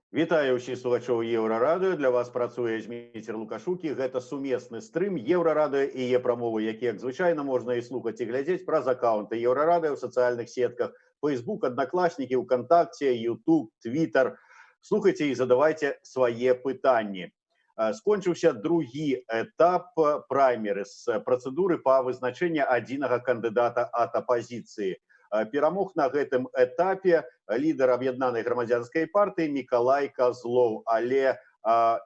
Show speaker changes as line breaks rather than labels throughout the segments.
Вітаю ўсіх слухачоў Еўрарадыё. Для вас працуе Зміцер Лукашукі. Гэта сумесны стрым Еўрарадыё і Е-прамовы, які, як звычайна, можна і слухаць і глядзець праз акаунты Еўрарадыё ў сацыяльных сетках Facebook, Аднакласнікі, ВКонтакте, YouTube, Twitter. Слухайце і задавайце свае пытанні. Скончыўся другі этап праймерыз, працэдуры па вызначэнні адзінага кандыдата ад апазіцыі. Перамог на гэтым этапе лідар аб'яднанай грамадзянскай партыі Мікалай Казлоў, але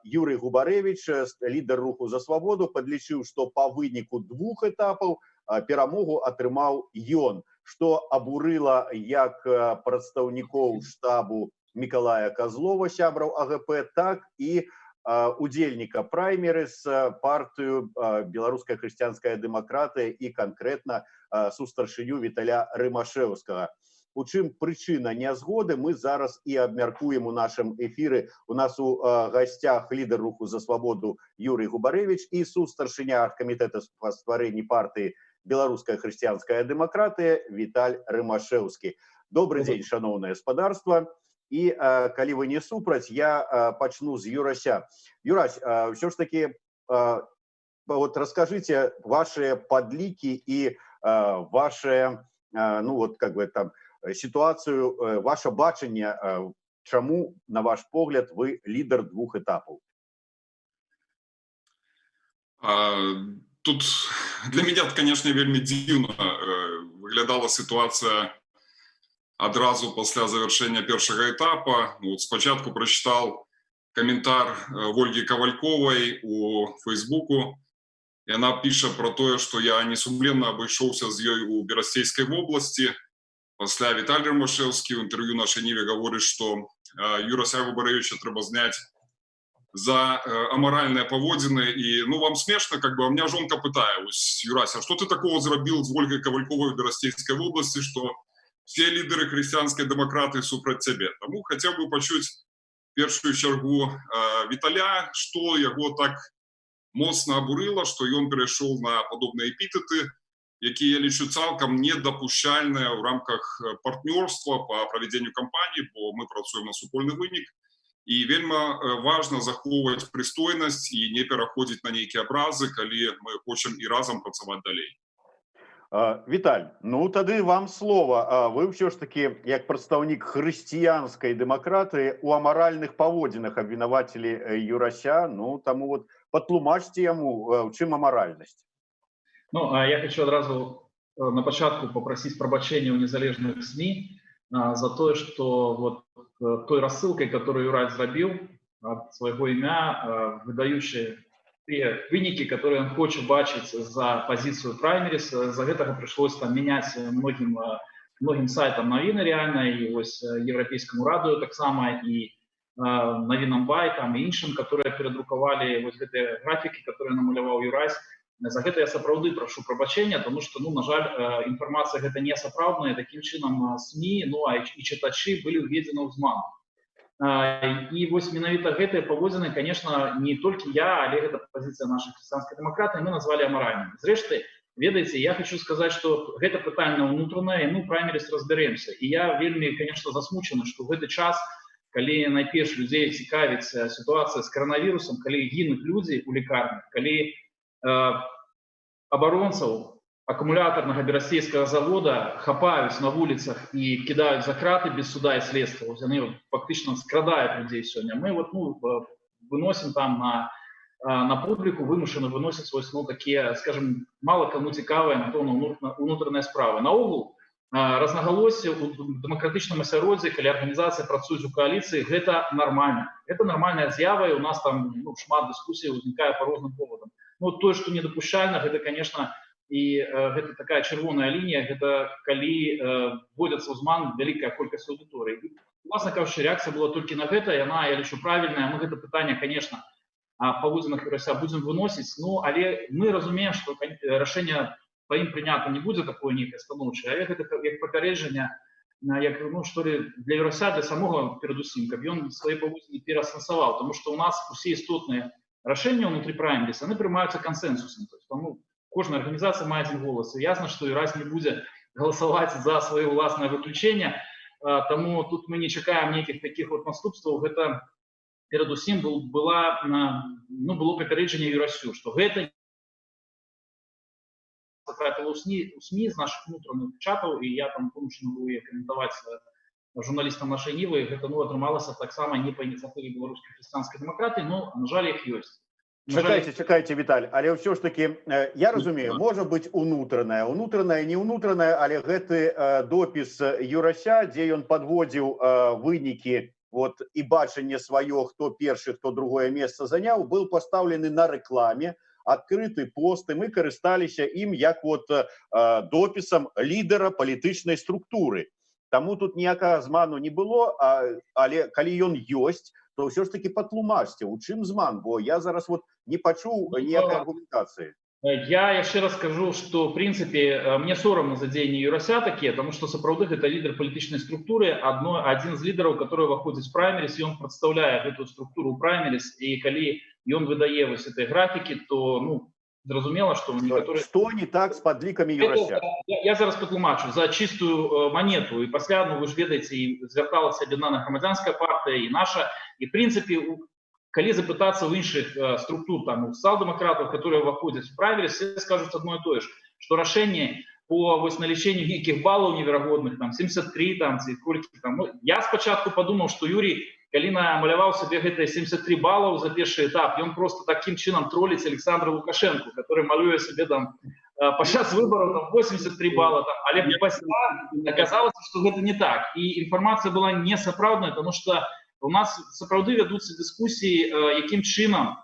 Юрый Губарэвіч, лідар руху за свабоду, падлічыў, што па выніку двух этапаў перамогу атрымаў ён, што абурыла як прадстаўнікоў штабу Мікалая Казлова, сябраў АГП, так і удзельніка праймерыз партыю Беларуская хрысціянская дэмакратыя і канкрэтна сустаршыню Віталя Рымашэўскага. У чым прычына нязгоды, мы зараз і абмяркуем у нашым эфіры. У нас у гасцях лідар руху за свабоду Юрый Губарэвіч і сустаршыня аргкамітэта па стварэнні партыі Беларуская хрысціянская дэмакратыя Віталь Рымашэўскі. Добрый дзень, шаноўнае спадарства. І калі вы не супраць, я пачну з Юрася. Юрась, ўсё ж такі, вот раскажите ваши подлікі і ваши, ну вот как бы там ситуацию, ваше бачанне, чаму, на ваш погляд, вы лідар двух этапаў?
Тут для меня, конечно, вельмі дзіўна выглядала ситуация адразу пасля завершэння першага этапа. Вот спачатку прачытаў каментар Ольги Ковальковой у Фейсбуку. И она пишет про то, что я несумленно обошелся с ее у Берастейской области. После Виталий Рымашэўскі в интервью нашей Ниве говорит, что Юрася Губарэвіча треба знять за аморальные поводины. И, ну, вам смешно, как бы, а меня жонка пытает: Юрася, а что ты такого сделал с Ольгой Ковальковой в Берастейской области, что все лидеры христианской демократы супраць тебе? Тому хотел бы почуть в первую чергу Виталя, что его так моцна абурыла, што ён перайшоў на падобныя эпітэты, якія я лічу цалкам недапушчальныя ў рамках партнёрства па правядзенню кампаніі, бо мы працуем на супольны вынік. І вельмі важна захоўваць прыстойнасць і не пераходзіць на нейкія абразы, калі мы хочам і разам працаваць далей.
Віталь, ну тады вам слова. Вы ўсё ж такі, як прадстаўнік хрысціянскай дэмакратыі, у амаральных паводзінах абвінавацілі Юрася, ну таму вот патлумачце яму, у чым амаральнасць.
Ну, я хочу одразу на початку попросить прабачэння у незалежных СМИ за то, что вот той рассылкой, которую Юрай зрабіў от своего имя, выдающие те выники, которые он хочет бачить за позицию праймерис, за гэтага пришлось там менять многим сайтам навіны реально, и ось Европейскому радио так само, и навінам Байкам і іншым, которые перадрукавалі вось гэтыя графікі, которые намаляваў Юрась. За гэта я сапраўды прашу прабачэння, тому што, ну, на жаль, інфармацыя гэта не сапраўдная, такім чынам СМИ, ну, а і чытачы былі ўведзены ў зман. І вось менавіта гэтыя паводзіны, конечно, не толькі я, але гэта пазіцыя нашай хрысціянскай дэмакратыі, мы назвалі амаральнымі. Зрэшты, ведаеце, я хочу сказаць, што гэта пытанне ўнутранае, ну, праймерис разбярэмся. І я вельмі, конечно, засмучаны, што ў гэты час, калі найперш людзей цікавіць сітуацыя з каранавірусам, калі гінуць людзі ў лікарнях, калі абаронцаў акумулятарнага берастейскага завода хапаюць на вуліцах і кідаюць за краты без суда і следства. Яны фактычна скрадаюць людзей сёння. Мы вот, ну, выносім там на публіку, вымушаны выносіць вось, ну, такія, скажем, мало кому цікавыя, напэўна, унутраныя справы. Наогул, разнагалоссі ў дэмакратычным асяроддзі, калі арганізацыі працуюць у кааліцыі, гэта нормально. Это нормальная з'ява, і у нас там, ну, шмат дыскусій узнікае по розным поводам. Ну, тое, што недапушчальна, гэта, конечно, і гэта такая чырвоная лінія, гэта калі вводзяцца ў зман вялікая колькасць аўдыторыі. Уласна кажучы, рэакцыя была толькі на гэта, яна, я лічу, правільная. Мы гэта пытанне, конечно, па вузінах Юрася будзем выносіць, ну, але мы разумеем, што рашэнне па ім прынята не будзе такое нейкае станоўчае, але гэта як папярэджанне, як, ну, што ли, для Юрася, для самога перадусім, каб ён свае паводзіны пераасэнсаваў, тому што у нас усе істотныя рашэнні ўнутры праймерис, яны прымаюцца кансенсусам. То есть, ну, кожная арганізацыя мае адзін голас. І ясна, што Юрась не будзе галасаваць за свае ўласнае выключэнне. тому тут мы не чакаем нейкіх таких вот наступстваў. Гэта перадусім было папярэджанне Юрасю, што гэта потрапіла ў СМІ з наших внутренних чатаў, і я там вымушаны быў каментаваць журналістам нашай Нівы. Гэта атрымалася таксама не па ініцыятыве беларускай хрысціянскай дэмакратыі, но на жаль іх ёсць.
Чакайце, Віталь, але ўсё ж таки я разумею, можа быць унутраная, не ўнутраная, але гэты допіс Юрася, дзе ён падводзіў вынікі і бачанне сваё, хто першы, хто другое месца заняў, был пастаўлены на рэкламе, адкрыты пост, і мы карысталіся ім як допісам лідара палітычнай структуры. Таму тут ніякага зману не было, але калі ён ёсць, то все ж таки патлумачце, у чым зман, бо я зараз не пачуў ніякай аргументацыі.
Я яшчэ раз скажу, што в прынцыпе мне сорамна за дзеянні Юрася такія, таму што сапраўды гэта лідар палітычнай структуры, адзін з лідараў, который выходзіць в праймерис, і ён прадстаўляе гэтую структуру ў праймерис, і калі ён выдае вось этой графікі, то зразумела, што некаторыя...
Што не так з падлікамі Юрася?
Я зараз патлумачу за чистую монету, і пасля, вы ж ведаеце, і звярталася аб'яднана грамадзянская партыя, і наша, і в прынцыпе, калі запытацца ў іншых структур, там, у сацыял-дэмакратаў, которые выходзяць в праймерис, все скажуць одно и то же, што рашэнне по налічэнню нейкіх балаў неверагодных, там, 73, там, ці колькі, там, я спачатку падумаў, што Юрий, калі намаляваў сабе гэтыя 73 балаў за першы этап, ён просто таким чынам троліць Александра Лукашенко, который малюе сабе там падчас выбораў там 83 бала, там, але пасля аказалася, што гэта не так. І інфармацыя была не сапраўдная, тому што у нас сапраўды вядуцца дыскусіі, якім чынам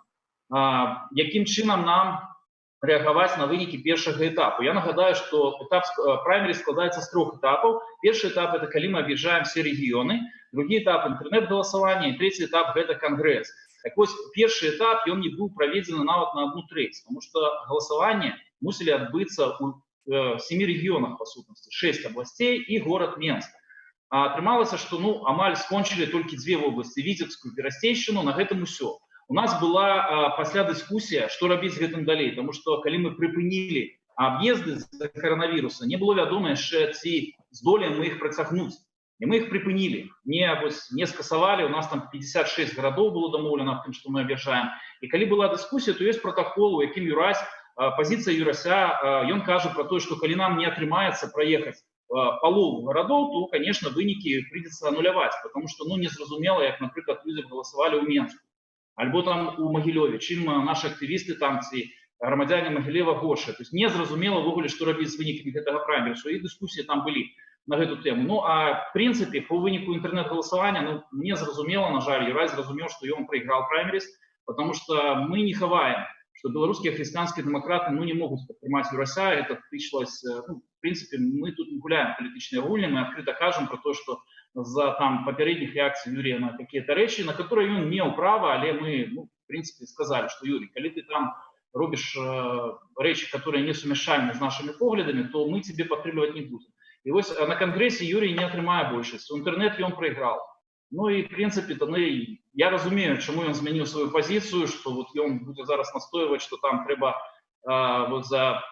нам рэагаваць на вынікі першага этапу. Я нагадаю, што этап праймерис складаецца з 3 этапаў. Першы этап — это калі мы аб'язджаем все рэгіёны, другі этап — інтэрнэт-галасаванне, і трэці этап — гэта кангрэс. Так вось, першы этап, ён не быў праведзены нават на 1/3, тому што галасаванне мусілі адбыцца ў 7 рэгіёнах, па сутнасці, 6 абласцей і горад Менск. А атрымалася, што амаль скончылі толькі 2 вобласці, Віцебскую, Берасцейшчыну, на гэтым усё. У нас была пасля дыскусія, што рабіць з гэтым далей, тому што калі мы прыпынілі аб'езды з-за каранавіруса, не было вядома яшчэ, ці здолеем мы іх працягнуць. І мы іх прыпынілі, не скасавалі, у нас там 56 гарадоў было дамоўлена аб тым, што мы аб'язджаем. І калі была дыскусія, то ёсць пратакол, у якім пазіцыя Юрася, ён кажа пра тое, што калі нам не атрымаецца праехаць палову гарадоў, то, конечно, вынікі прыйдзецца ануляваць, потому што незразумела, як, напрыклад, людзі галасавалі ў Менску, альбо там у Магілёве, чым нашы актывісты там, ці грамадзяне Магілева горшыя. То есть незразумела ўвогуле, што рабіць з вынікамі гэтага праймерісу, і дыскусіі там былі на гэту тэму. А в прынцыпе, по выніку інтэрнэт-галасавання, незразумела, на жаль, Юрай зразумеў, што ён прайграў праймерис, потому что мы не хаваем, что белорусские христианские демократы не могут поднимать Юрася. Это тычилось, в принципе, мы тут не гуляем политичные гульни, мы открыто кажем про то, что за там попередних реакций Юрия на какие-то речи, на которые он не управа, але мы, в принципе, сказали, что Юрий, коли ты там робишь речи, которые не сумяшальны с нашими поглядами, то мы тебе подтримывать не будем. И вот на конгрессе Юрий не атрымае большасць. У інтэрнэт ён прайграў. И, в принципе, я разумею, чему он змяніў свою позицию, что вот он будет зараз настойваць, что там трэба за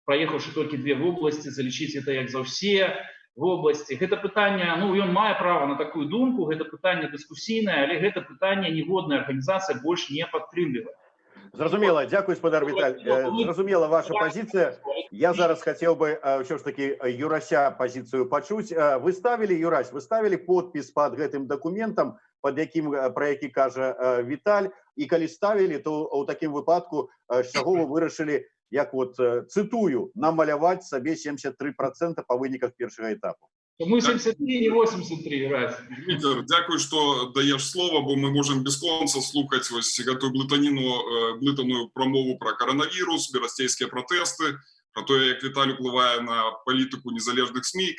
проехавши только 2 вобласці залічыць это як за ўсе вобласці. Гэта пытанне, ён мае право на такую думку, гэта пытанне дыскусійнае, але гэта пытанне ніводная арганізацыя больш не падтрымлівае.
Зразумела, дзякуй, спадар Віталь. Зразумела ваша пазіцыя. Я зараз хацеў бы ўсё ж таки Юрася пазіцыю пачуць. Вы ставілі, Юрась, вы ставілі подпіс пад гэтым дакументам, про які кажа Віталь, і калі ставілі, то ў такім выпадку з чаго вы вырашылі, як цытую, намаляваць сабе 73% па выніках першага этапу?
Мы 73, не 83, Юрась.
Віктор, дякую, што даеш слова, бо мы можем без конца слухаць гэтую блытаную прамову про коронавірус, берасцейскія пратэсты, про то, як Віталь уплывае на палітыку незалежных СМІ.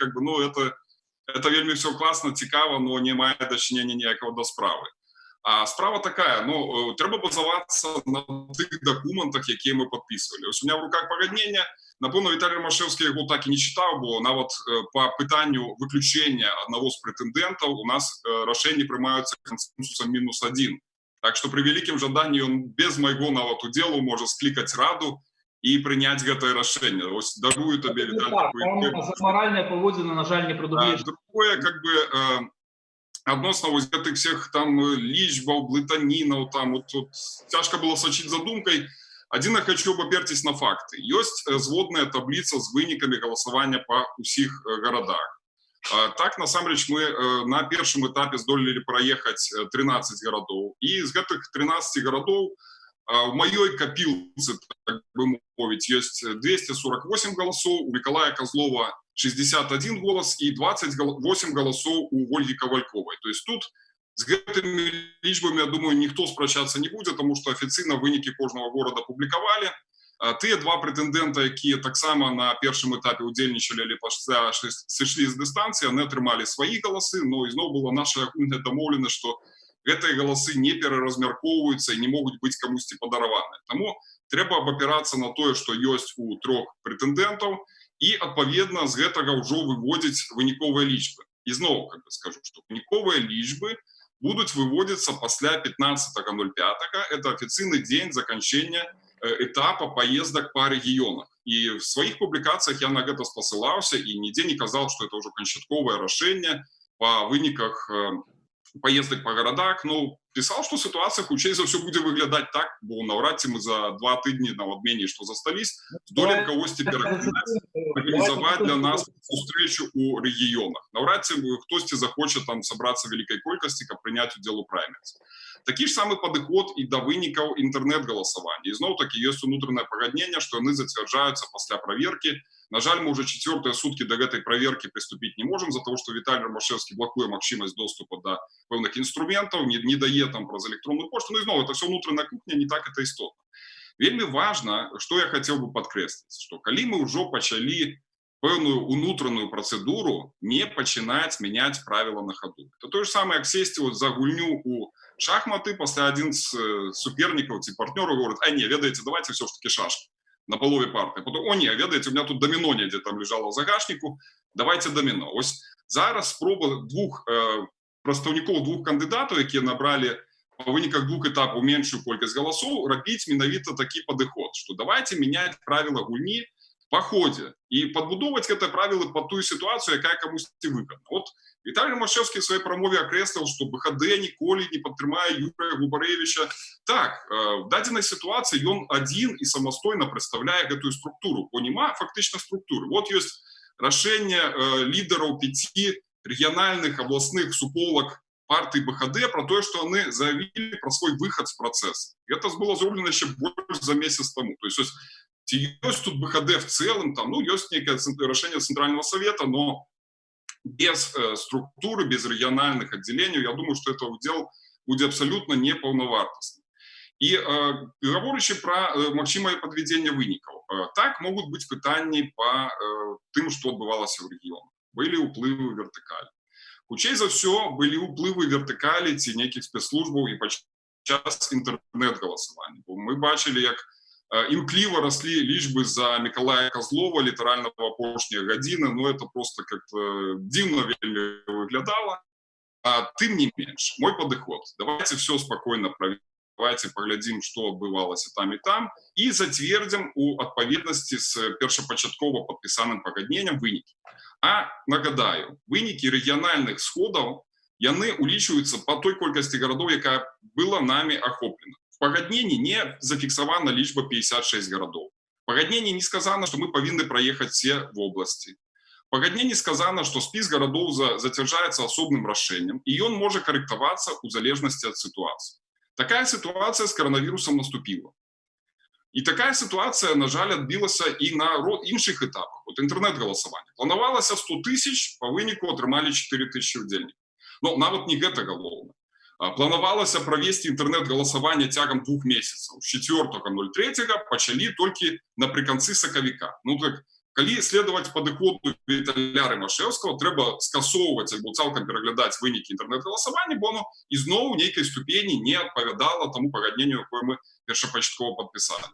Это вельмі все класна, цікава, но не мае дачынення ніякага да справы. А справа такая, трэба базавацца на тых дакументах, якія мы подписывали. У меня в руках пагаднення. Напомню, Виталий Ромашевский его так и не читал, бо нават по пытанню выключения одного из претендентов у нас решения принимаются консенсусом -1. Так что при великим жадании он без моего нават удела может скликать раду і прыняць гэтае рашэнне. Ось дарую табе, Віталь,
там за маральнае паводзіны, на жаль, не прадугледжана.
Другое, как бы, адносна вось гэтых всех там лічбаў, блытанінаў, там вот тут цяжка было сачыць за думкай. Адзіна хочу абаперціць на факты. Ёсць зводная табліца з вынікамі галасавання па ўсіх гарадах. Так, насамрэч, мы на першым этапе здолелі праехаць 13 гарадоў. І з гэтых 13 гарадоў в маёй капілцы, так бы мовіць, ёсць 248 галасоў, у Миколая Козлова 61 голас і 28 галасоў у Ольгі Кавальковай. То есть тут з гэтымі лічбамі, я думаю, ніхто спрачацца не будзе, тому што афіцыйна вынікі кожнага горада публікавалі. Тыя два прэтэндэнта, якія таксама на першым этапе удзельнічалі, але пасля сышлі з дыстанцыі, яны атрымалі свае галасы, но ізноў была наша агульная дамоўленасць, што гэтыя галасы не пераразмяркоўваюцца і не могуць быць камусьці падараваныя. Таму трэба абапірацца на тое, што ёсць у 3 прэтэндэнтаў, і, адпаведна, з гэтага ўжо выводзіць выніковыя лічбы. І зноў, как бы скажу, што выніковыя лічбы будуць выводзіцца пасля 15.05. Это афіцыйны дзень заканчэння этапа поездок по регионах. И в своих публикациях я на это спасылаўся и нигде не казал, что это уже канчатковое решение по выниках поездок по городах. Ну, писал, что ситуация хутчэй за все будет выглядать так, бо навряд мы за 2 тыдні на адмене, что застались, здолеем кагосьці пераканаць, организовать для нас встречу у регионах. Навряд хтосьці захочет там собраться в великой колькости, каб прынять удзел у праймерс. Такі ж самы падыход і да вынікаў інтэрнэт-галасавання. І зноў-такі ёсць унутранае пагадненне, што яны зацвярджаюцца пасля праверкі. На жаль, мы уже 4-е суткі да гэтай праверкі прыступіць не можам, за того, што Віталій Ромашэўскі блакуе магчымасць доступу да пэўных інструментаў, не дае там праз электронную пошту. Ну і зноў, это все унутраная кухня, не так это істотна. Вельмі важна, што я хацеў бы падкрэсліць, што калі мы ўжо пачалі пэўную унутраную працэдуру, не пачынаць мяняць правіла на хаду. Это тое ж самае, як сесці за гульню у шахматы, пасля адзін з супернікаў ці партнёраў говорит: не, ведаеце, давайте все ж таки шашки на полове парты. Потом: не, ведаеце, у меня тут домино недзе там лежало в загашнику, давайте домино. Ось зараз спроба прадстаўнікоў 2 кандыдатаў, якія набралі па выніках 2 этапаў меншую колькасць галасоў, рабіць менавіта такі падыход, што давайте меняць правіла гульні по ходе и подбудовать это правило под ту ситуацию, якая камусьці выгодна. Вот Віталій Ромашэўскі в своей прамове акрэсліў, што БХД ніколі не падтрымае Юрыя Губарэвіча. Так, в дадзенай ситуации ён адзін і самастойна прадстаўляе гэтую структуру, бо няма фактычна структуры. Вот ёсць рашэнне лідараў 5 рэгіянальных абласных суполак партыі БХД про тое, што яны заявілі пра свой выхад з працэса. Гэта было зроблена яшчэ больш за месяц таму. То есть есть тут БХД в целом, там, ну, есть некое решение Центрального совета, но без структуры, без региональных отделений, я думаю, что это удел будет абсолютно неполновартостным. И говорячи про магчымае подведение вынікаў, так могут быть пытанні по тым, что адбывалася в регионах. Были уплывы вертикали. Хутчэй за все были уплывы вертикали ці неких спецслужбаў и падчас интернет-галасавання. Мы бачили, як імкліва росли лічбы за Миколая Козлова, літаральна в апошнія гадзіны, но это просто как-то дивно вельмі выглядало. А тым не менш, мой падыход: давайте все спокойно проверим, давайте поглядим, что адбывалася там и зацвердзім у адпаведнасці з першапачаткова падпісаным пагадненнем вынікі. А нагадаю, вынікі рэгіянальных сходаў, яны улічваюцца по той колькасці гарадоў, якая была нами ахоплена. В пагадненні не зафіксавана лічба 56 гарадоў. В пагадненні не сказано, што мы павінны праехаць все вобласці. В пагадненні сказано, што спіс гарадоў зацвярджаецца асобным рашэннем, і ён можа карэктавацца ў залежнасці ад сітуацыі. Такая ситуация с коронавирусом наступила. И такая ситуация, на жаль, адбілася и на іншых этапах. Вот интернет-галасавання. Планавалася 100 000, по выніку атрымалі 4 000 удзельнікаў. Но нават не гэта галоўна. Планавалася правесці інтэрнэт-галасаванне цягам 2 месяцаў. З 4.03 пачалі толькі напрыканцы сакавіка. Ну так, калі следаваць падыходу Віталя Ромашэўскага, трэба скасоўваць альбо цалкам пераглядаць вынікі інтэрнэт-галасавання, бо оно ізноў у нейкай ступені не адпавядала таму пагадненню, якое мы першапачаткова падпісалі.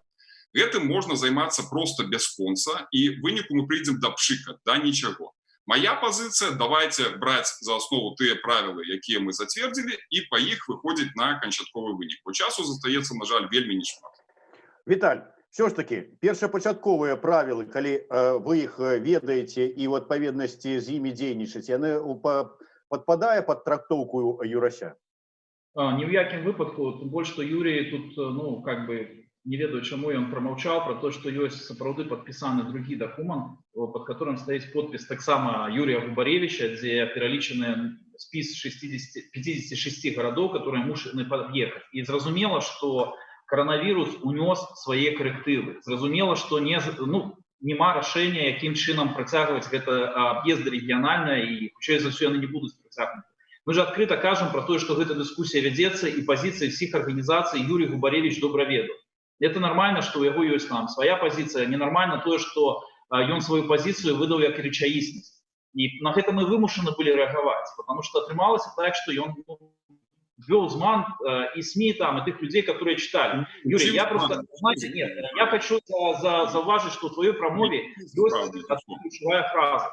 Гэтым можна займацца проста бясконца, і выніку мы прыйдзем да пшыка, да нічаго. Моя позиция: давайте брать за основу тыя правілы, якія мы зацвердзілі, і па іх выходзіць на канчатковы вынік. Бо часу застаецца, на жаль, вельмі нешмат.
Віталь, Все ж таки першапачатковыя правілы, калі вы іх ведаеце і ў адпаведнасці з імі дзейнічаць, яны падпадае пад трактоўку Юрася?
Ни в якім выпадку, тым больш, што Юрий тут, ну, как бы, не ведаю, чаму ён прамаўчаў про то, што ёсць сапраўды падпісаны другі дакумент, под которым стаіць подпіс таксама Юрия Губаревича, дзе пералічаны спіс 56 гарадоў, которые мушаны пад'ехаць. І зразумела, што коронавірус унёс свае карэктывы. Зразумела, што нема рашэння, якім чынам працягваць гэта аб'езды рэгіянальныя, і хутчэй за ўсё яны не будуць працягнуты. Мы же адкрыта кажам про то, што гэта дыскусія вядзецца, і пазіцыі ўсіх арганізацый Юрий Губаревич добра ведаў. Это нормально, што ў яго ёсць там свая пазіцыя, ненармальна тое, што ён сваю пазіцыю выдаў як рэчаіснасць. І на гэта мы вымушаны былі рэагаваць, потому што атрымалася так, што ён ввел зман и СМИ там, и тех людей, которые читали. Юрий, я просто, знаете, нет, я хочу зауважить, что в твоей промове есть ключевая фраза.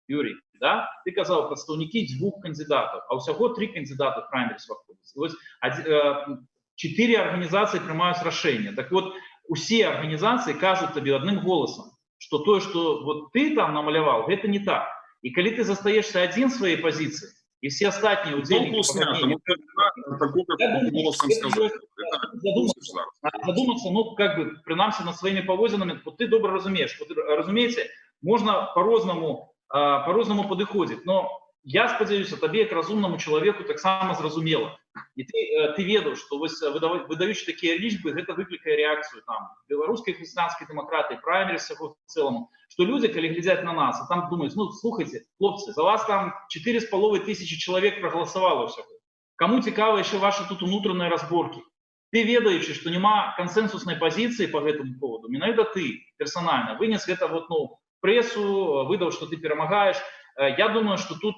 Юрий, да? Ты сказал представники 2 кандидатов, а всего 3 кандидата в праймерис выходят. 4 организации принимают решение. Так вот, все организации кажут тебе одним голосом, что то, что вот ты там намалевал, это не так. И когда ты застаешься один в своей позиции, и все остальные удельники... Задуматься, ну, как бы, принамсі над своими повозинами, вот ты добре разумеешь. Вот, разумеете, можно по-розному подыходить, но я спадзяюся, табе, як разумному человеку, так само зразумела. И ты ведаў, что выдаючи такие лічбы, гэта выклікае реакцию там белорусской христианской демократии, праймерис в целом, что люди, коли глядят на нас, а там думают, ну, слухайте, хлопцы, за вас там 4,5 тысячи человек проголосовало всего. Кому цікаво еще ваши тут внутренние разборки? Ты ведаючи, что нема консенсусной позиции по этому поводу, менавіта ты персонально вынес это вот, ну, прессу, выдал, что ты перемагаешь. Я думаю, что тут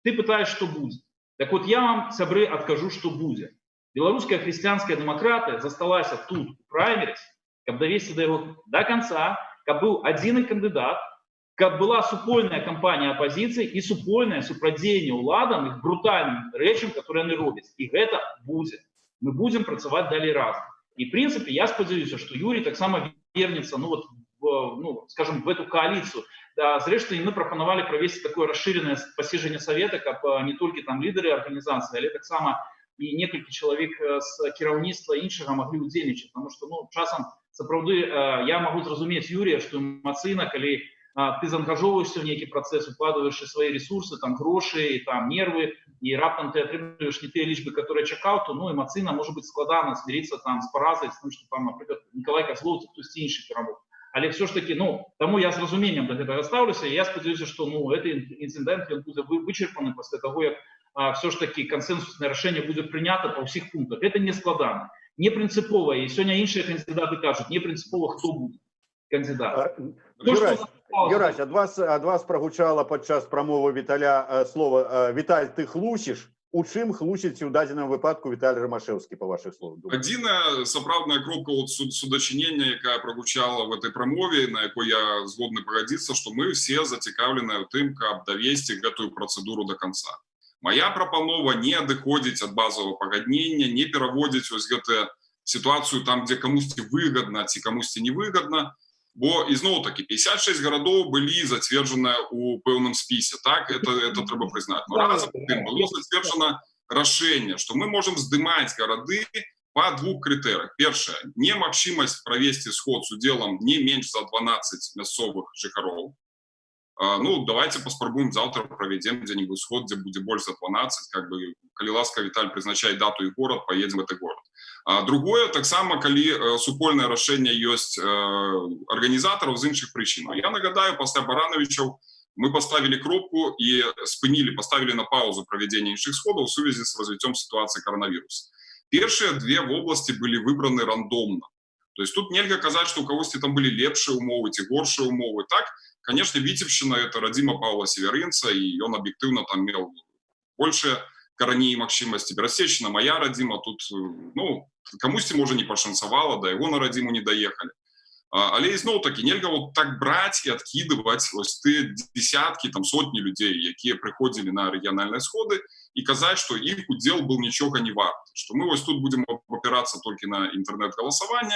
ты пытаешь, что будет. Так вот, я вам, сябры, откажу, что будет. Белорусская христианская демократия засталась тут, в праймерис, каб довести до его до конца, каб был один кандидат, каб была супольная кампания оппозиции и супольное супрадзеянне уладам их брутальным речам, которые они робят. И это будет. Мы будем працаваць далей разом. И, в принципе, я спадзяюся, что Юрий так само вернется, ну, вот, скажем, в эту коалицию. Да, зрэшты, мы прапанавалі правесці такое расширенное паседжанне совета, каб не только там лидеры организации, але таксама и некалькі человек с кіраўніцтва іншага могли удзельнічаць, потому что, ну, часам сапраўды я могу зразумець Юрия, что эмоцыйна, калі ты заангажоўваешься в нейкі процесс, укладываешь свои ресурсы, там, гроши, там, нервы, и раптам ты атрымліваешь не те лічбы, которые чакаў, то, ну, эмоцыйна может быть складана смириться там с поразой, с тем, что там, например, Николай Козловцев, хтосьці іншы перамог. Але все ж таки, ну, тому я з розумінням до гэтага ставлюся, і я спадзяюся, што, ну, гэты інцидент ён будзе вычерпаны пасля таго, як все ж таки консенсуснае рашэнне будзе прынята па ўсіх пунктах. Это не складана, не прынцыпова, і сёння іншыя кандидаты кажуць, не прынцыпова, хто будзе кандидат.
Юрась, ад вас прагучала падчас прамовы Віталя слова «Віталь, ты хлусіш». У чым хлусіць у дадзеным выпадку Віталь Рамашэўскі, па вашых словах?
Адзіная сапраўдная кропка от судачынення, якая прагучала в этой прамове, на якой я згодны пагадзіцца, што мы ўсе зацікаўленыя ў тым, каб давесці гэтую працэдуру до конца. Моя прапанова не адыходзіць ад базового пагаднення, не пераводзіць вось гэтую сітуацыю там, дзе камусьці выгадна ці камусьці невыгадна, бо ізноў-таки 56 гарадоў былі зацверджаныя у пэўным спісе, так, это трэба прызнаць. Но разам тым было зацверджана рашэнне, што мы можам здымаць гарады па 2 крытэрыях. Першае, немагчымасць правесці сход з удзелам не менш за 12 мясцовых жыхароў. Ну, давайте паспрабуем завтра правядзем дзе-нибудь сход, дзе будзе больш за 12, как бы, калі ласка, Віталь, прызначай дату і горад, поедем в этот город. Другое, таксама, калі супольнае рашэнне ёсць арганізатараў з іншых прычын. Я нагадаю, пасля Барановичаў мы поставили кропку і поставили на паузу правядзення іншых сходаў у сувязі з развіццём сітуацыі коронавіруса. Першыя 2 вобласці былі выбраны рандомна. То есть тут нельга казаць, што у кагосьці там былі лепшыя умовы ці горшыя умовы. Так, конечно, Віцебшчына — это радзіма Паўла Северынца, і ён аб'ектыўна там меў большыя карані і магчымасці. Берасцейшчына — моя радзіма, тут, ну, камусьці, можа, не пашанцавала, да яго на радзіму не даехалі. Але ізноў-такі нельга вот так браць і адкідываць вось тыя десяткі, там, сотні людзей, якія прыходзілі на рэгіянальныя сходы, і казаць, што іх удзел был нічога не варты, што мы вось тут будзем опірацца толькі на інтэрнэт-галасаванне,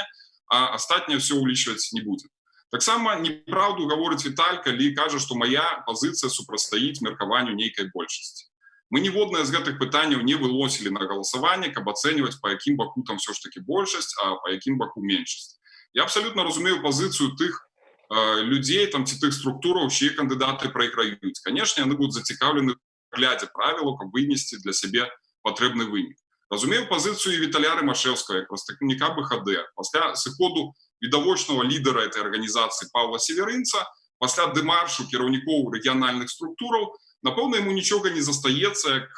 а астатняе все улічваць не будзе. Таксама неправду гаворыць Віталь, калі кажа, што мая пазіцыя супрацьстаіць меркаванню нейкай большасці. Мы ніводнае з гэтых пытанняў не выносілі на галасаванне, каб ацэньваць, па якім баку там все ж таки большасць, а па якім баку меншасць. Я абсалютна разумею пазіцыю тых людзей там ці тых структураў, чые кандыдаты прайграюць. Канешне, яны будуць зацікаўлены ў глядзе правілаў, каб вынесці для сябе патрэбны вынік. Разумею пазіцыю і Віталя Рымашэўскага, як прадстаўніка БХД. Пасля сыходу відавочнага лідара этой арганізацыі Паўла Северынца, пасля дэмаршу кіраўнікоў рэгіянальных структураў, напэўна, яму нічога не застаецца, як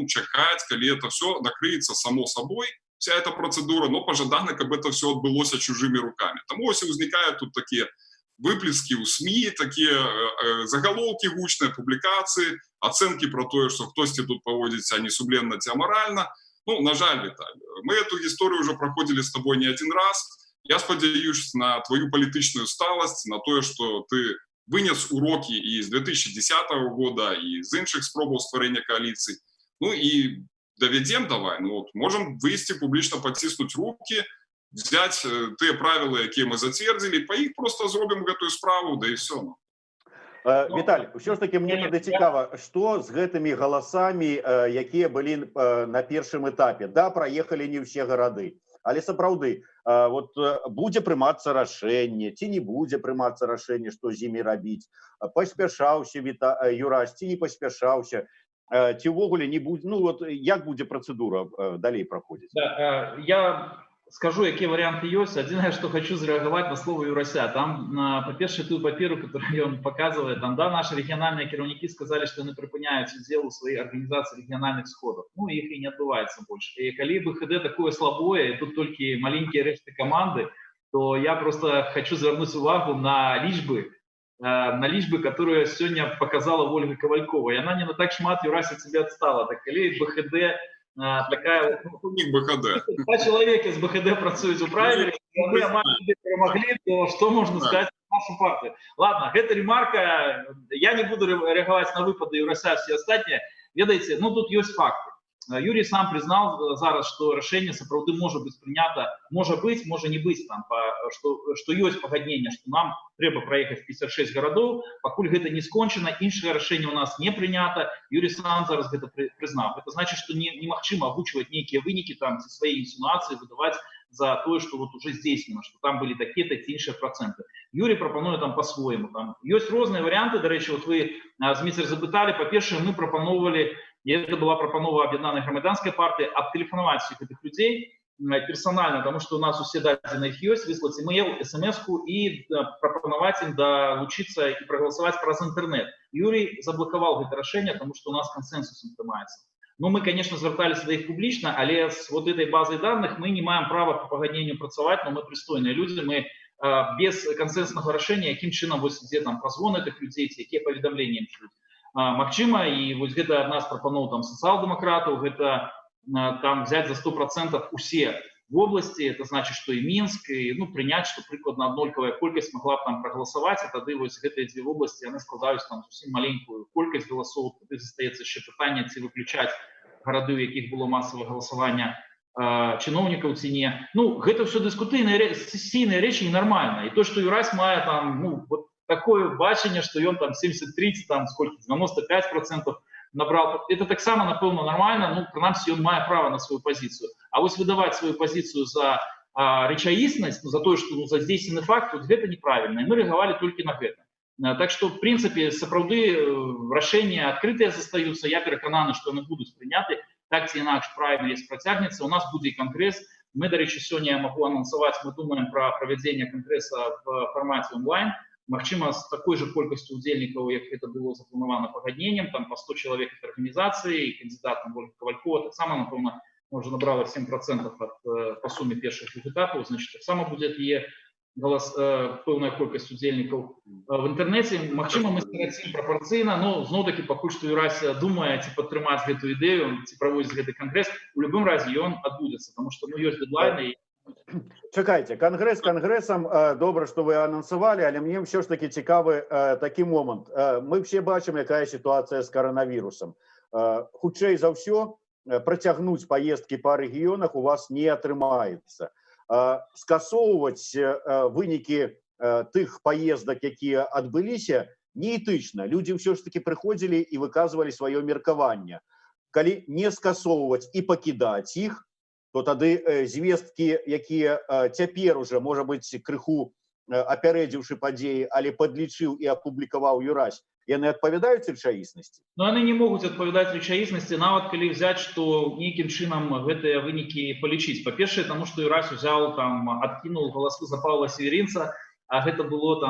чакаць, калі это все накрыецца само сабой, вся эта процедура, но пожадана, каб это все адбылося чужымі рукамі. Таму ось узнікаюць тут такія выплескі ў СМІ, такія загалоўкі гучныя, публікацыі, ацэнкі пра тое, што хтосьці тут паводзіць ці несумленна, ці амаральна. На жаль, Віталь, мы эту гісторыю ўжо праходзілі з табой не адзін раз. Я спадзяюся на твою палітычную сталасць, на тое, што ты вынес урокі і з 2010 года, і з іншых спробаў стварэння коаліцый. І давядзем давай, можам выйсці публічна паціснуць рукі, взять тыя правілы, якія мы зацвердзілі, па іх просто зробім гэтую справу, да і все.
Віталь, ўсё ж таки мне тады цікава, што з гэтымі галасамі, якія былі на першым этапе. Да, праехалі не ўсе гарады, але сапраўды, будзе прымацца рашэнне, ці не будзе прымацца рашэнне, што з імі рабіць. Паспяшаўся Юрась, ці не паспяшаўся, ці ўвогуле не будзе, як будзе працэдура далей праходзіць?
Я скажу, какие варианты есть. Один, что хочу зареагировать на слово Юрася. Там, по-перше, ту паперу, которую он показывает, там, да, наши региональные керівники сказали, что они припыняют делу своей организации региональных сходов. Их и не отбывается больше. И коли БХД такое слабое, и тут только маленькие решты команды, то я просто хочу звернуть увагу на лічбы, которые сегодня показала Ольга Ковалькова. И она не на так шмат Юрась от себя отстала. Так коли БХД такая...
БХД.
Два человека из БХД працуюць у правілі, и мы перемогли, то что можно сказать про нашу партию? Ладно, эта ремарка, я не буду реагировать на выпады Юрася, все остальные. Ведаете, тут есть факты. Юрий сам признал зараз, что решение сапраўды может быть принято, может быть, может не быть, там, что есть погоднение, что нам треба проехать в 56 городов, покуль это не скончено, іншае решение у нас не принято, Юрий сам зараз это признал. Это значит, что немагчыма агучивать некие выники, там, свои инсинуации выдавать за то, что вот уже здійснено, что там были такие-то іншыя проценты. Юрий пропонует там по-своему. Там есть разные варианты, до речі, вот вы, Зміцер, запытали, по-перше, мы пропановали, и это была пропанова Об'єднаної громадянської партії, обтелефонувати всіх цих людей персонально, тому що у нас усі дані їх є, вислати email, смс-ку і пропонувати їм долучитися і проголосувати через інтернет. Юрій заблокував це рішення, тому що у нас консенсусом приймається. Мы, конечно, звертались до их публично, але с вот этой базой данных мы не маем права по погоднению працаваць, но мы пристойные люди, мы без консенсусного решения, яким чином вот где там позвоны этих людей, какие поведомления им шлют. Магчыма, и вот гэта одна з прапаноў там социал-демократов, это там взять за 100% усе в области, это значит, что и Минск, и принять, что прикладно однолькавая колькасць могла б там проголосовать, и тады вот гэтыя две области, яны складаюць там зусім маленькую колькасць голосов, тады застаецца яшчэ пытанне, ці выключаць гарады, у якіх было массовое голосование чиновников, ці не. Гэта все дыскутыйныя сесійныя рэчы ненармальна. И то, что Юрась мае там, вот такое бачанне, что он там 70-30, там сколько, 95% набрал, это так само, напэўна, нормально, прынамсі, он мае право на свою позицию. А вот выдавать свою позицию за рэчаіснасць, за то, что за здзейснены факт, вот гэта неправильно, и мы реагировали только на гэта. Так что, в принципе, сапраўды рашэнні открытыя застаюцца, я перакананы, что яны будуць прыняты, так ці інакш праймерис працягнецца, у нас будзе і конгресс. Мы, до речі, сёння я могу анонсаваць, мы думаем про проведение конгресса в формате онлайн, магчыма, с такой же колькостью удзельнікаў, як это было запланавана пагадненнем, там по 100 человек от организации, и кандидатам Ольга Ковалькова, так само, напэўна, уже набрала 7% по суме першых этапов, значит, так само будет и пэўная колькасць удзельнікаў в интернете. Магчыма, мы скарацім прапорцыйна, но зноў-такі пакуль што Юрась думае, ці падтрымаць гэтую ідэю, ці праводзіць гэты конгресс, у любым разе ён адбудзецца, потому что ёсць дедлайны.
Чакайте, конгресс конгрессом, добра, что вы анонсовали, але мне все ж таки цікавы такі момант. Мы все бачым, якая ситуация с коронавирусом. Хутчэй за ўсё, працягнуць поездки по регионах у вас не атрымаецца. скасоўваць вынікі тых паездак, якія адбыліся, неэтычна. Людзі ўсё ж таки прыходзілі і выказвалі сваё меркаванне. Калі не скасоўваць і пакідаць іх, то тады звесткі, якія цяпер уже, можа быць, крыху апярэдзіўшы падзеі, але падлічыў і апублікаваў Юрась, яны адпавядаюць рэчаіснасці?
Но яны не могуць адпавядаць рэчаіснасці, нават калі взять, што нейкім чынам гэтыя вынікі палічыць. Па-першае, таму што Юрась узяў, адкінуў галасы за Паўла Северинца, а гэта было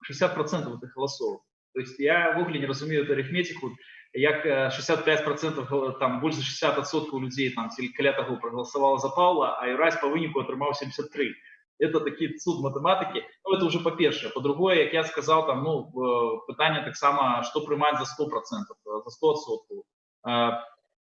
60% этих голосов. То есть я в ogóle не разумею эту арифметику, як 65%, больше 60% людей каля таго проголосовало за Павла, а Юрась по выніку атрымаў 73. Это такі цуд матэматыкі. Это уже по-першае. По-другое, як я сказал, пытанне таксама, што прымаць за 100%, за 100%.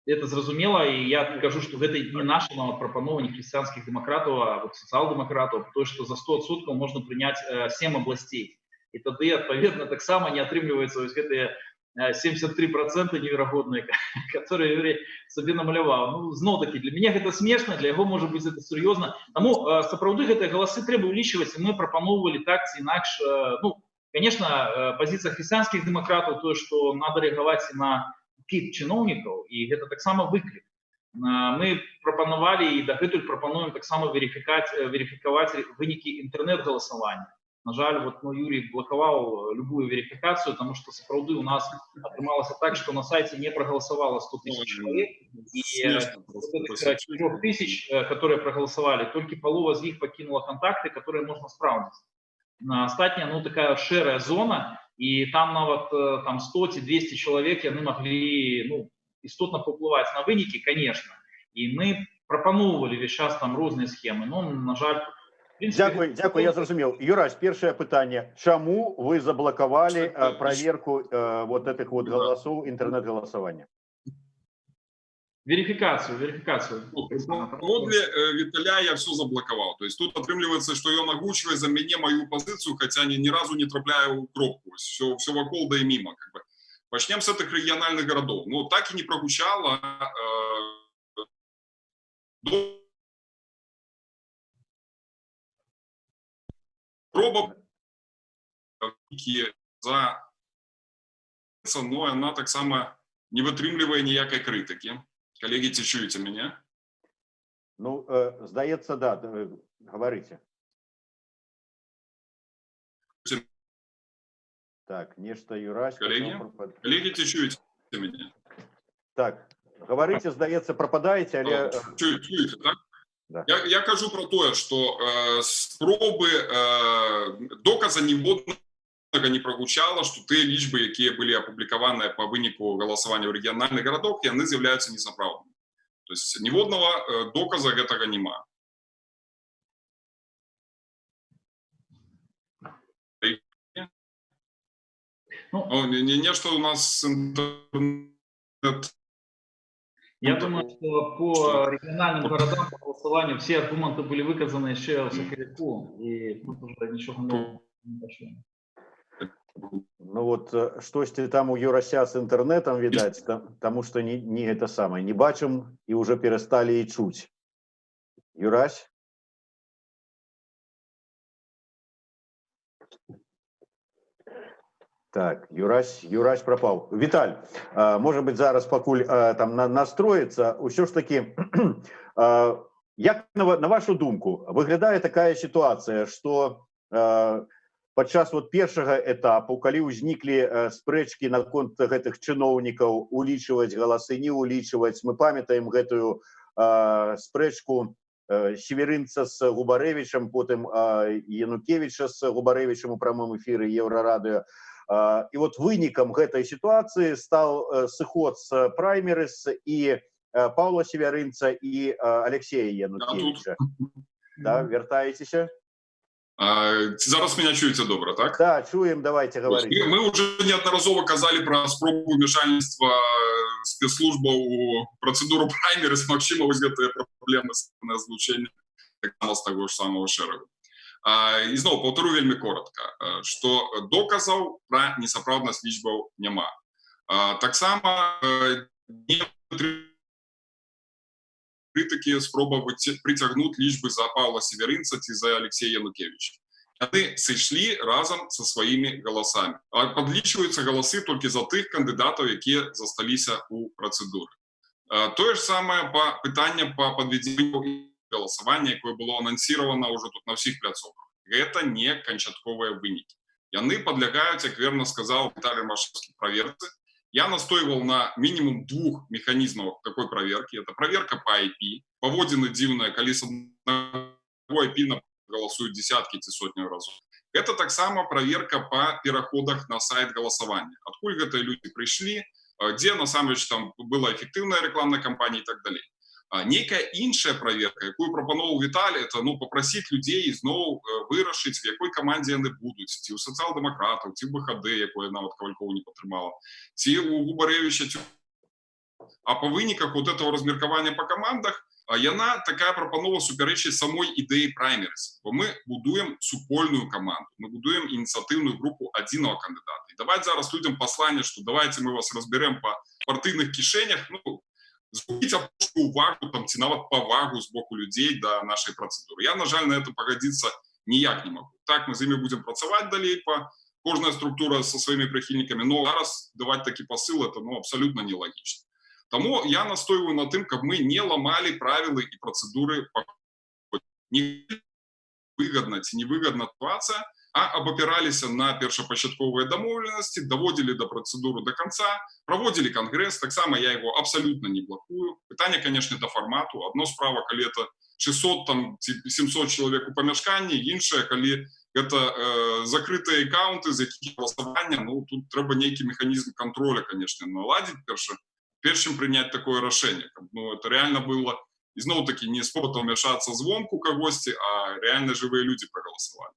Это зразумела, и я кажу, что гэта не наша прапанова не христианских демократов, а социал-демократов, то, что за 100% можно принять 7 областей. И тады, адпаведна, таксама не атрымліваецца гэтыя 73% неверагодныя, которые Юрий сабе намаляваў. Зноў-такі, для меня гэта смешна, для яго, может быть, это сур'ёзна. Таму, сапраўды, гэтыя галасы трэба ўлічваць, і мы прапаноўвалі так ці інакш. Конечно, позиция христианских демократов, то, что надо реагировать на кіт чыноўнікаў, і гэта таксама выклік. Мы прапанавалі і дагэтуль прапануем таксама верифікаваць вынікі інтэрнэт-галасавання. На жаль, Юрий блокаваў любую верификацию, потому что сапраўды у нас атрымалася так, что на сайте не проголосовало 100 000 человек, и из 4 000, которые проголосовали, только полова из них покинула контакты, которые можно справдзіць. Астатняя, такая шэрая зона, и там нават 100-200 человек яны могли істотна паўплываць на вынікі, конечно. И мы прапаноўвалі весь час розныя схемы, но, на жаль,
Дякую, я зразумеў. Юрась, першае пытанне. Чаму вы заблокавалі проверку этих голосов интернет-голосования?
Верификацию.
Подле Виталя я все заблоковал. То есть тут отрымливается, что он огучивает за меня мою позицию, хотя ни разу не трапляю у кропку. Все вокол да и мимо. Почнем с этих региональных городов. Так и не прогучало проба но она так само не вытрымлівае ніякай крытыкі. Коллеги, ці чуеце меня?
Здаецца, да, говорите. Так, нешта Юрась.
Коллеги, ці чуеце меня?
Так, говорите, здаецца, пропадаете, але...
Чуеце, так?
Да.
Я кажу про тое, што спробы доказа ніводнага не прагучала, што тыя лічбы, якія былі апублікаваныя па выніку галасавання ў рэгіянальных гарадах, яны з'яўляюцца несапраўднымі. То есть ніводнага доказа гэтага няма. Нешта у нас интернет.
Я думаю, что по региональным городам по голосованию все аргументы были выказаны еще в сакавіку, и тут уже ничего не пошло.
Штосьці там у Юрася с интернетом, видать, потому что не это самое, не бачым и уже перестали и чуть. Юрась? Так, Юрась пропал. Виталь, может быть, зараз пакуль там настроится, усё ж таки, як на вашу думку выглядае такая ситуация, что падчас першага этапу, калі ўзніклі спрэчкі наконт гэтых чыноўнікаў, улічваць галасы, не улічваць, мы памятаем гэтую спрэчку Северинца с Губарэвічам, потым Янукевіча с Губарэвічам у прамым эфіры Еўрарадыё. И вынікам гэтай ситуации стал сыход с праймерис и Павла Северинца и Алексея Янукевича. Да, вертаетеся?
Зараз меня чуете добра, так?
Да, чуем, давайте говорить.
Мы уже неодноразово казали про спробу вмешательства спецслужбаў у процедуру праймерис, магчыма, гэтыя праблемы з озвучэннем з таго ж самого шэрагу. І зноў паўтору вельмі коротка, што доказаў пра несапраўднасць лічбаў няма. Таксама не критики спроба притягнуть лишь бы за Павла Северинца ці за Алексея Янукевича. Яны сышлі разам со сваімі галасамі. А падлічваюцца галасы толькі за тых кандыдатаў, якія засталіся ў працэдуры. Тое ж самае па пытанне па падвядзенню галасавання, якое было анансіравана ўжо тут на ўсіх пляцоўках. Гэта не канчатковыя вынікі. Яны падлягаюць, як верна сказаў Віталій Ромашевскі, праверцы. Я настойвал на минимум 2 механизмах такой проверки. Это проверка по IP. Паводзіны дзіўныя, калі с одного IP голосуют десятки ці сотни разов. Это таксама проверка по пераходах на сайт голосования. Откуль гэтыя люди пришли, где насамрэч там была эффективная рекламная кампания и так далее. Некая іншая проверка, якую прапановаў Віталій, это попросить людей зноў вырашыць, в якой камандзе яны будуць, ці ў сацыял-дэмакратаў, ці ў БХД, якое нават Кавалькова не падтрымала, ці ў Губарэвіча. А по выніках вот этого размеркавання по камандах, яна такая прапанова супярэчыць самой ідэі праймерис, бо мы будуем супольную каманду, мы будуем ініцыятыўную групу адзінага кандыдата. І даваць зараз людям посланне, што давайте мы вас разберем по партыйных кішэнях, згубіць апошнюю увагу там, ці нават павагу з боку людзей да нашай працэдуры. Я, на жаль, на это пагадзіцца ніяк не могу. Так, мы з імі будзем працаваць далей, кожная структура со сваімі прыхільнікамі, но зараз даваць такі пасыл, это абсолютно нелагічна. Таму я настойваю на тым, каб мы не ламалі правілы і працэдуры, не выгадна ці невыгадна сітуацыя, а абапіраліся на першапачатковыя дамоўленасці, даводзілі да працэдуры до конца, праводзілі кангрэс, таксама я его абсолютно не блокую. Пытанне, конечно, да фармату. Одно справа, калі это 600 там, 700 чалавек у памяшканні, іншае, калі гэта закрытыя аккаунты, з якіх галасавання, тут трэба нейкі механізм контроля, конечно, наладзіць першым прыняць такое рашэнне. Это реально было, ізноў-таки, не спробата ўмяшацца звонку кагосьці, а реально живыя людзі прагаласавалі.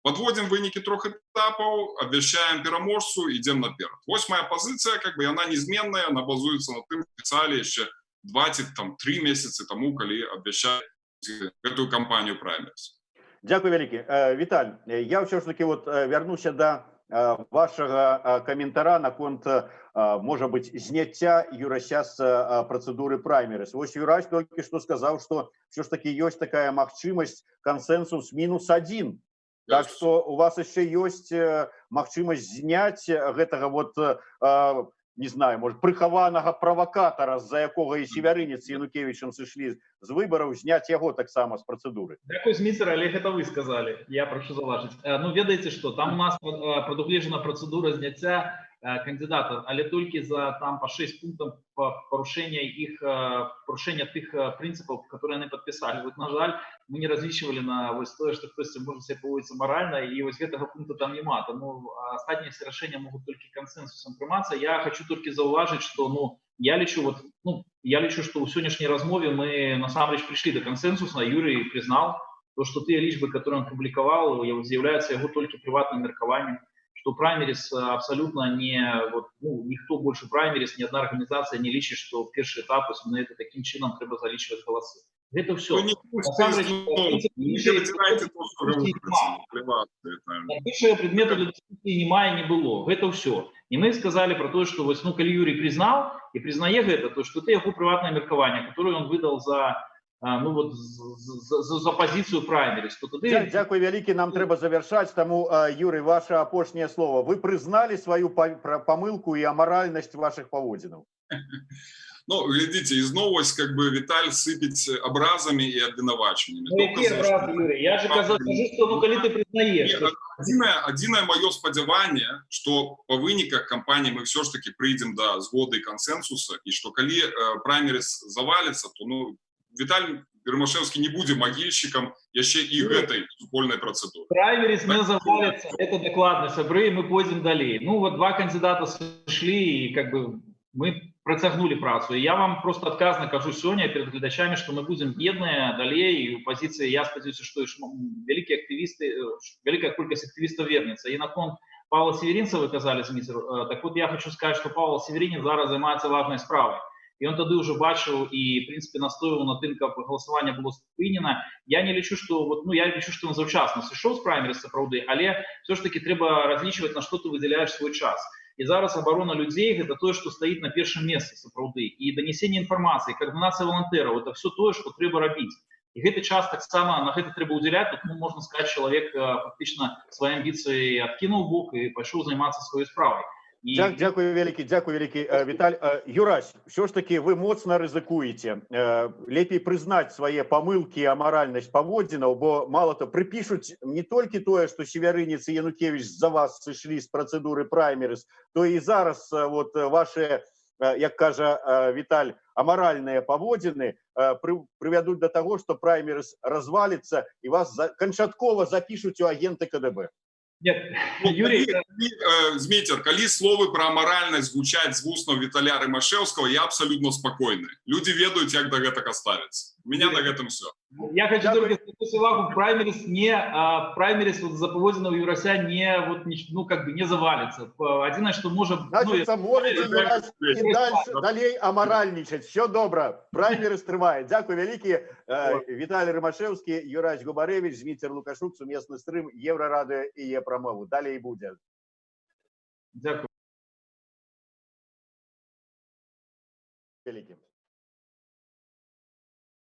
Подводим вынікі 3 этапаў, абвяшчаем пераможцу, ідзем наперад. Вось моя пазіцыя, яна незменная, она базуецца на тым, пісалі яшчэ 2-3 месяцы таму, калі абвяшчалі гэтую кампанію праймерис.
Дзякуй вялікі. Віталь, я ўсё ж таки вярнуся да вашага каментара наконт, можа быць, зняцця Юрася з працэдуры праймерис. Вось Юрась толькі што сказаў, што ўсё ж таки ёсць такая магчымасць кансенсус -1. Так что у вас еще есть магчымасць зняць гэтага не знаю, может, прыхаванага правокатора, з-за якога і Севярынец з Янукевичем сышлі з выбараў, зняць яго таксама з працэдуры.
Дякую, Зміцер, але гэта вы сказали, я прошу заўважыць. Ведаеце што, там у нас прадугледжана працэдура зняцця кандидатов, але толькі за там по 6 пунктов порушения тых принципов, которые они подписали. Вот, на жаль, мы не различивали на то, что кто-то может себя поводиться морально, и вот этого пункта там нема. Тому остальные все решения могут только консенсусом прийматься. Я хочу только зауважить, что я лічу, что у сегодняшней размове мы насамрэч пришли до консенсуса. Юрий признал, что те лічбы, которые он публиковал, являются его только приватным меркаваннем. Что праймерис абсолютно никто больше праймерис, ни одна организация не лічит, что первый этап, на это таким чином треба заличивать голосы. Это все. Більшого предмету для дискусії немає, не було. Это все. И мы сказали про то, что коли Юрий признал и признає это, то что это его приватное меркавание, которое он выдал за позицию праймерис.
Дякую вялікі, нам трэба завяршаць, таму, Юрий, ваше апошняе слово. Вы признали свою помылку и аморальность ваших паводзінаў?
Глядите, ізноў Віталь сыпіць абразамі і абвінавачваннямі.
Якія абразы, Юрий? Я же скажу, что калі ты признаешь.
Адзінае маё спадзяванне, што па выніках кампаніі мы все ж таки прыйдзем да згоды і кансенсуса, і што калі праймерис заваліцца, то Віталій Ромашевскі не будзе магільшчыкам яшчэ і гэтай супольнай працэдуры.
Праймерис не завалится, это докладно, сябры, мы пойдем далей. Два кандидата сошли, и мы процягнули працу. И я вам просто отказно кажу сёння перед глядачами, что мы будем едныя далей, и у позиции, я спадзяюся, что великая колькасць активистов вернется. И наконт Павла Северинца вы казали, Зміцер, так вот я хочу сказать, что Павел Северинец зараз займаецца важной справой. И он тады уже бачыў и, в принципе, настойваў на тым, каб галасаванне было спынена. Я не лічу, что я лічу, что он заўчасна сышоў з праймерис, сапраўды, але все ж таки трэба разлічваць, на што ты выдзяляеш свой час. І зараз оборона людей – это то, что стоит на первом месте, сапраўды. И донесение информации, координация волонтеров – это все то, что треба робить. И гэты час так само на гэта трэба уделять. Тут, ну, можно сказать, человек фактично свои амбиции откинул в бок и пошел заниматься своей справой.
Дякую великий, Віталь. Юрась, все ж таки вы моцна рызыкуеце. Лепей прызнаць свае памылкі і амаральнасць паводзінаў, бо мало то прыпішуць не толькі тое, што Севярынец і Янукевіч за вас сышлі з працэдуры праймерыз, то і зараз вот ваши, як кажа Віталь, амаральныя паводзіны прывядуць да таго, што праймерыз разваліцца і вас канчаткова запішуць у агенты КДБ.
Нет, Юрий...
Зміцер, калі словы про амаральнасць гучаць з вуснаў Віталя Рымашэўскага, я абсолютно спокойны. Люди ведаюць, як да гэтага ставіцца. У меня на гэтым все.
Я хочу только сказать увагу, праймерис вот за поводзінаў Юрася не, вот, ну, как бы не завалится. Одно, что может...
Значит, можете и дальше, далей амаральничать. Все добро. Праймерис трывае. Дякую великие. Віталій Рымашэўскі, Юрась Губарэвіч, Зміцер Лукашук, сумесны стрым, Еврорадио и Е-промову. Далее будет.
Дякую.
Великий.